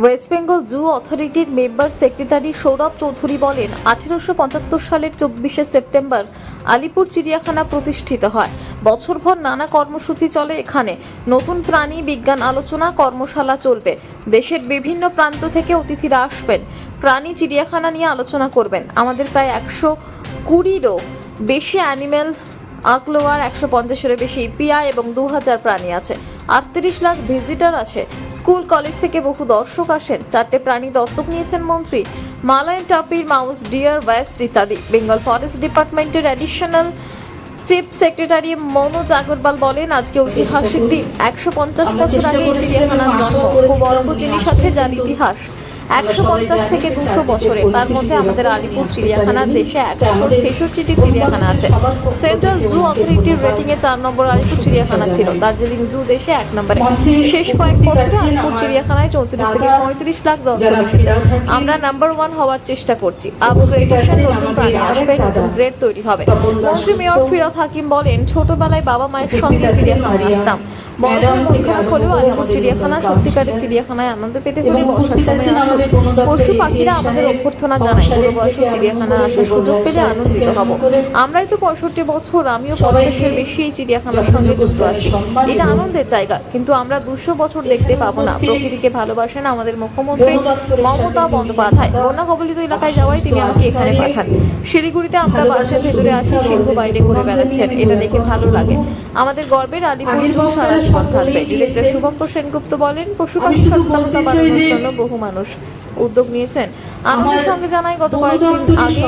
West Bengal জু অথরিটির member secretary Sourav Chowdhury বলেন 1875 সালের 24শে সেপ্টেম্বর আলিপুর চিড়িয়াখানা প্রতিষ্ঠিত হয়। বছরভর নানা কর্মসূচি চলে এখানে। নতুন প্রাণী বিজ্ঞান আলোচনা কর্মশালা চলবে। দেশের বিভিন্ন প্রান্ত থেকে অতিথিরা আসবেন, প্রাণী চিড়িয়াখানা নিয়ে আলোচনা করবেন। আমাদের প্রায় 120-রও বেশি অ্যানিম্যাল আঁকলোয়ার, 150-এরও বেশি ইপিআই এবং 2000 প্রাণী আছে। 38 লাখ ভিজিটার আছে। স্কুল কলেজ থেকে বহু দর্শক আসেন। 4টে প্রাণী দত্তক নিয়েছেন মন্ত্রী। মালায়ন টাপির, মাউস, ডিয়ার, ওয়েস্ট ইত্যাদি। বেঙ্গল ফরেস্ট ডিপার্টমেন্টের additional chief secretary Manoj Agarwal বলেন, আজকে ঐতিহাসিক দিন। 150 বছর আগে এই চিড়িয়াখানার জন্ম। খুব অল্প জিনিস আছে যার ইতিহাস 150 থেকে 200 বছরে। তার মধ্যে আমাদের আলিপুর চিড়িয়াখানার দেশে 166টি চিড়িয়াখানা আছে। সেন্ট্রাল জু অথরিটির রেটিং এ 4 নম্বর আলিপুর চিড়িয়াখানা ছিল। দার্জিলিং জু দেশে 1 নম্বরে। শেষ কয়েক বছরে আলিপুর চিড়িয়াখানায় 34 থেকে 35 লাখ দর্শক এসেছে। আমরা নাম্বার 1 হওয়ার চেষ্টা করছি। আপগ্রেডেশন, নতুন প্রাণী আসবে, নতুন গ্রেড তৈরি হবে। মন্ত্রী মেয়র ফিরহাদ হাকিম বলেন, ছোটবেলায় বাবা মায়ের সঙ্গে চিড়িয়াখানায় আসতাম। বড়দের মন খারাপ হলেও আলিপুর চিড়িয়াখানা সত্যিকারের চিড়িয়াখানায় আনন্দ পেতে হলে বর্ষার সময় আসুন। পশু পাখিরা আমাদের অভ্যর্থনা জানায়। পুরো বয়সে চিড়িয়াখানায় আসার সুযোগ পেলে আনন্দিত হব। আমরাই তো 65 বছর, আমিও 50-এর বেশি এই চিড়িয়াখানার সঙ্গে যুক্ত আছি। এটা আনন্দের জায়গা, কিন্তু আমরা 200 বছর দেখতে পাবো না। প্রকৃতিকে ভালোবাসেন আমাদের মুখ্যমন্ত্রী মমতা বন্দ্যোপাধ্যায়। বন্যা কবলিত এলাকায় যাওয়ায় তিনি আমাকে এখানে পাঠান। শিলিগুড়িতে আমরা বাসের ভেতরে আছি, সিংহ বাইরে ঘুরে বেড়াচ্ছেন। এটা দেখে ভালো লাগে। আমাদের গর্বের আলিপুর জু সারা জীবন থাকবে। ডিরেক্টর শুভঙ্কর সেনগুপ্ত বলেন, পশু পাখি সচেতনতা বাড়ানোর জন্য বহু মানুষ উদ্যোগ নিয়েছেন। আমাদের সঙ্গে জানাই, গত কয়েকদিন আগে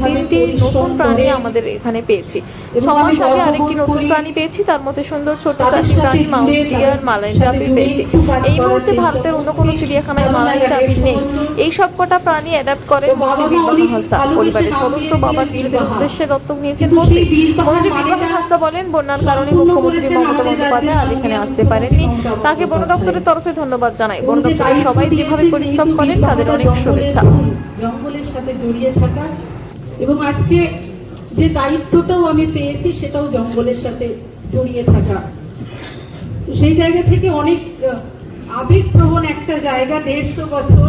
3টি নতুন প্রাণী আমাদের এখানে পেয়েছি। 6 মাস আগে আরেকটি নতুন প্রাণী পেয়েছি। তার মধ্যে সুন্দর ছোট 4টি প্রাণী, মাউস, ডিয়ার, মালায়ন টাপির পেয়েছি। এই মুহূর্তে ভারতের অন্য কোনো চিড়িয়াখানায় মালায়ন টাপির নেই। এই সবকটা প্রাণী অ্যাডাপ্ট করেন মন্ত্রী বিদ্যুৎ হাসদা। পরিবারের সদস্য বাবা ছেলেদের উদ্দেশ্যে দত্তক নিয়েছেন মন্ত্রী। মন্ত্রী বিদ্যুৎ হাসদা বলেন, বন্যার কারণে মুখ্যমন্ত্রী মমতা বন্দ্যোপাধ্যায় আজ এখানে আসতে পারেননি। তাকে বন দপ্তরের তরফে ধন্যবাদ জানাই। বন দপ্তরের সবাই যেভাবে পরিশ্রম করেন তাদের অনেক শুভেচ্ছা। জঙ্গলের সাথে জড়িয়ে থাকা এবং আজকে যে দায়িত্বটাও আমি পেয়েছি সেটাও জঙ্গলের সাথে জড়িয়ে থাকা। তো সেই জায়গা থেকে অনেক আবেগপ্রবণ একটা জায়গা। 150 বছর।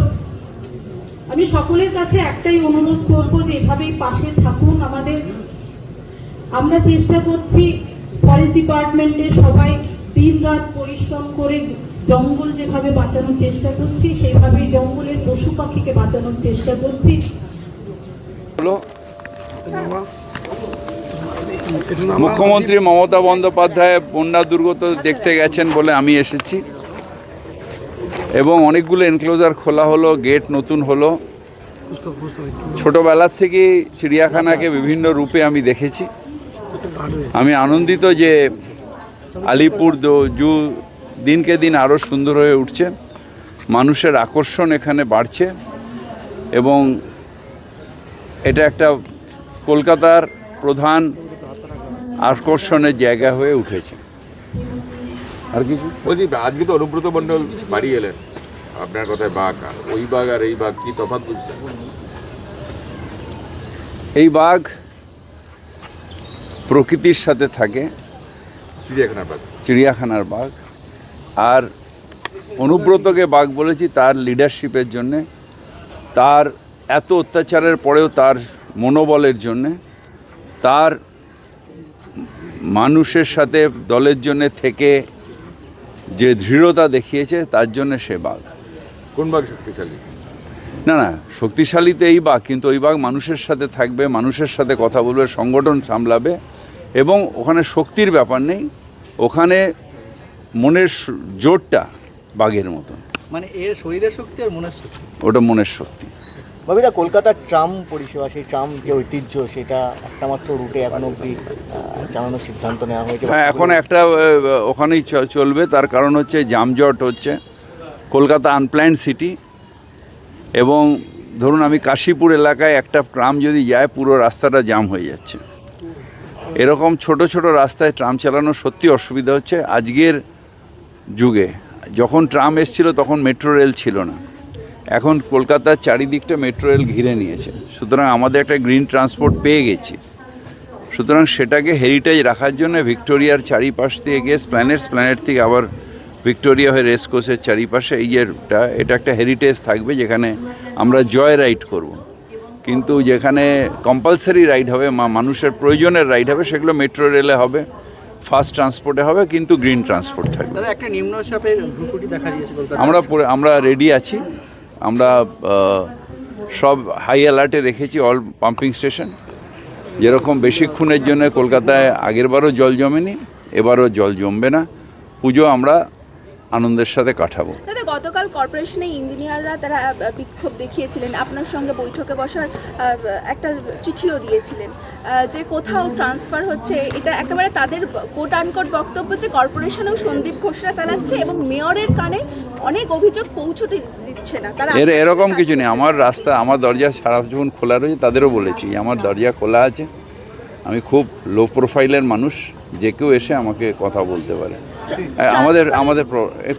আমি সকলের কাছে একটাই অনুরোধ করবো যে এভাবেই পাশে থাকুন আমাদের। আমরা চেষ্টা করছি, ফরেস্ট ডিপার্টমেন্টের সবাই দিন রাত পরিশ্রম করে জঙ্গল যেভাবে বাঁচানোর চেষ্টা করছি, সেইভাবেই জঙ্গলের পশু পাখিকে বাঁচানোর চেষ্টা করছি। মুখ্যমন্ত্রী মমতা বন্দ্যোপাধ্যায় বন্যা দুর্গত দেখতে গেছেন বলে আমি এসেছি, এবং অনেকগুলো এনক্লোজার খোলা হলো, গেট নতুন হলো। ছোটোবেলার থেকেই চিড়িয়াখানাকে বিভিন্ন রূপে আমি দেখেছি। আমি আনন্দিত যে আলিপুর জু দিনকে দিন আরও সুন্দর হয়ে উঠছে। মানুষের আকর্ষণ এখানে বাড়ছে এবং এটা একটা কলকাতার প্রধান আকর্ষণের জায়গা হয়ে উঠেছে। আর কিছু বলছি, আজকে তো অনুব্রত মণ্ডল বাড়ি এলেন, আপনার কথায় বাঘ, ওই বাঘ আর এই বাঘ কি তফাৎ বুঝলেন? এই বাঘ প্রকৃতির সাথে থাকে, চিড়িয়াখানার বাঘ। আর অনুব্রতকে বাঘ বলেছি তার লিডারশিপের জন্যে, তার এত অত্যাচারের পরেও তার মনোবলের জন্যে, তার মানুষের সাথে দলের জন্যে থেকে যে দৃঢ়তা দেখিয়েছে, তার জন্য সে বাঘ। কোন বাঘ শক্তিশালী? না, শক্তিশালী তো এই বাঘ, কিন্তু ওই বাঘ মানুষের সাথে থাকবে, মানুষের সাথে কথা বলবে, সংগঠন সামলাবে, এবং ওখানে শক্তির ব্যাপার নেই, ওখানে মনের জোরটা বাঘের মতন। মানে এর শরীরের শক্তি আর মনের শক্তি, ওটা মনের শক্তি। ভাবিরা, কলকাতার ট্রাম পরিষেবা, সেই ট্রাম যে ঐতিহ্য, সেটা একটা মাত্র রুটে এখন অবধি চালানোর সিদ্ধান্ত নেওয়া হয়েছে। হ্যাঁ, এখন একটা ওখানেই চলবে। তার কারণ হচ্ছে জামজট হচ্ছে। কলকাতা আনপ্ল্যান্ড সিটি, এবং ধরুন আমি কাশীপুর এলাকায় একটা ট্রাম যদি যায়, পুরো রাস্তাটা জাম হয়ে যাচ্ছে। এরকম ছোট ছোট রাস্তায় ট্রাম চালানো সত্যি অসুবিধা হচ্ছে। আজকের যুগে, যখন ট্রাম এসেছিল তখন মেট্রো রেল ছিল না, এখন কলকাতার চারিদিকটা মেট্রো রেল ঘিরে নিয়েছে। সুতরাং আমাদের একটা গ্রিন ট্রান্সপোর্ট পেয়ে গেছি। সুতরাং সেটাকে হেরিটেজ রাখার জন্য ভিক্টোরিয়ার চারিপাশ দিয়ে গিয়ে স্প্ল্যানেট থেকে আবার ভিক্টোরিয়া হয়ে রেস কোর্সের চারিপাশে এটা একটা হেরিটেজ থাকবে যেখানে আমরা জয় রাইড করব। কিন্তু যেখানে কম্পালসারি রাইড হবে মানুষের প্রয়োজনের রাইড হবে সেগুলো মেট্রো রেলে হবে, ফাস্ট ট্রান্সপোর্টে হবে, কিন্তু গ্রিন ট্রান্সপোর্ট থাকবে। দাদা একটা নিম্নচাপের ভ্রুকুটি দেখা দিয়েছে কলকাতা। আমরা রেডি আছি। আমরা সব হাই অ্যালার্টে রেখেছি অল পাম্পিং স্টেশন। যেরকম বেশিক্ষণের জন্য কলকাতায় আগেরবারও জল জমেনি, এবারও জল জমবে না। পুজো আমরা আনন্দের সাথে কাটাবো। দাদা গতকাল কর্পোরেশনের ইঞ্জিনিয়াররা তারা বিক্ষোভ দেখিয়েছিলেন, আপনার সঙ্গে বৈঠকে বসার একটা চিঠিও দিয়েছিলেন যে কোথাও ট্রান্সফার হচ্ছে, এটা একেবারে তাদের কোট আনকোট বক্তব্য যে কর্পোরেশনেও সন্দীপ ঘোষরা চালাচ্ছে এবং মেয়রের কানে অনেক অভিযোগ পৌঁছতে দিচ্ছে না তারা। এরকম কিছু নেই। আমার রাস্তা, আমার দরজা সারা যখন খোলা রয়েছে তাদেরও বলেছি আমার দরজা খোলা আছে। আমি খুব লো প্রোফাইলের মানুষ, যে কেউ এসে আমাকে কথা বলতে পারে। আমাদের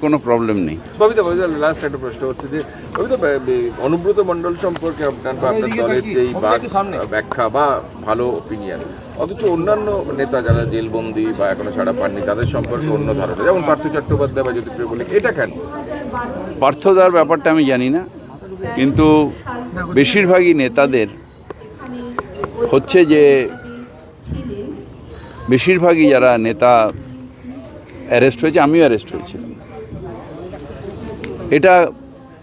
কোনো প্রবলেম নেই। ববিতা লাস্ট একটা প্রশ্ন হচ্ছে যে ববিতা অনুব্রত মণ্ডল সম্পর্কে আপনার বা আপনার দলের যে ব্যাখ্যা বা ভালো ওপিনিয়ন, অথচ অন্যান্য নেতা যারা জেলবন্দি বা এখনো ছাড়া পাননি তাদের সম্পর্কে অন্য ধারণা, যেমন পার্থ চট্টোপাধ্যায় বা জ্যোতিপ্রিয় বলে, এটা কেন? পার্থদার ব্যাপারটা আমি জানি না, কিন্তু বেশিরভাগই নেতাদের হচ্ছে যে বেশিরভাগই যারা নেতা অ্যারেস্ট হয়েছে, আমিও অ্যারেস্ট হয়েছিলাম, এটা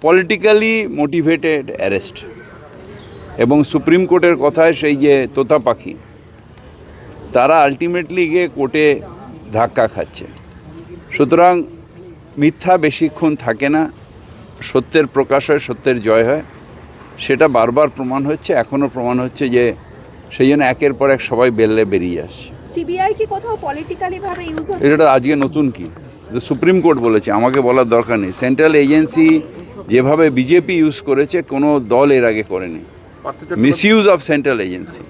পলিটিক্যালি মোটিভেটেড অ্যারেস্ট। এবং সুপ্রিম কোর্টের কথায় সেই যে তোতা পাখি, তারা আলটিমেটলি গিয়ে কোর্টে ধাক্কা খাচ্ছে। সুতরাং মিথ্যা বেশিক্ষণ থাকে না, সত্যের প্রকাশ হয়, সত্যের জয় হয়। সেটা বারবার প্রমাণ হচ্ছে, এখনও প্রমাণ হচ্ছে যে সেই জন্য একের পর এক সবাই বেরিয়ে আসছে। সিবিআই কি কোথাও পলিটিক্যালি ভাবে ইউজ হচ্ছে? এটা আজকে নতুন কি, সুপ্রিম কোর্ট বলেছে, আমাকে বলার দরকার নেই। সেন্ট্রাল এজেন্সি যেভাবে বিজেপি ইউজ করেছে কোনো দল এর আগে করেনি। Misuse of central agency.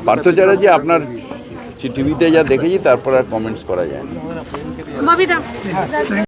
Partha Chatterjee আপনার টিভিতে যা দেখেছি তারপর আর কমেন্টস করা যায় না।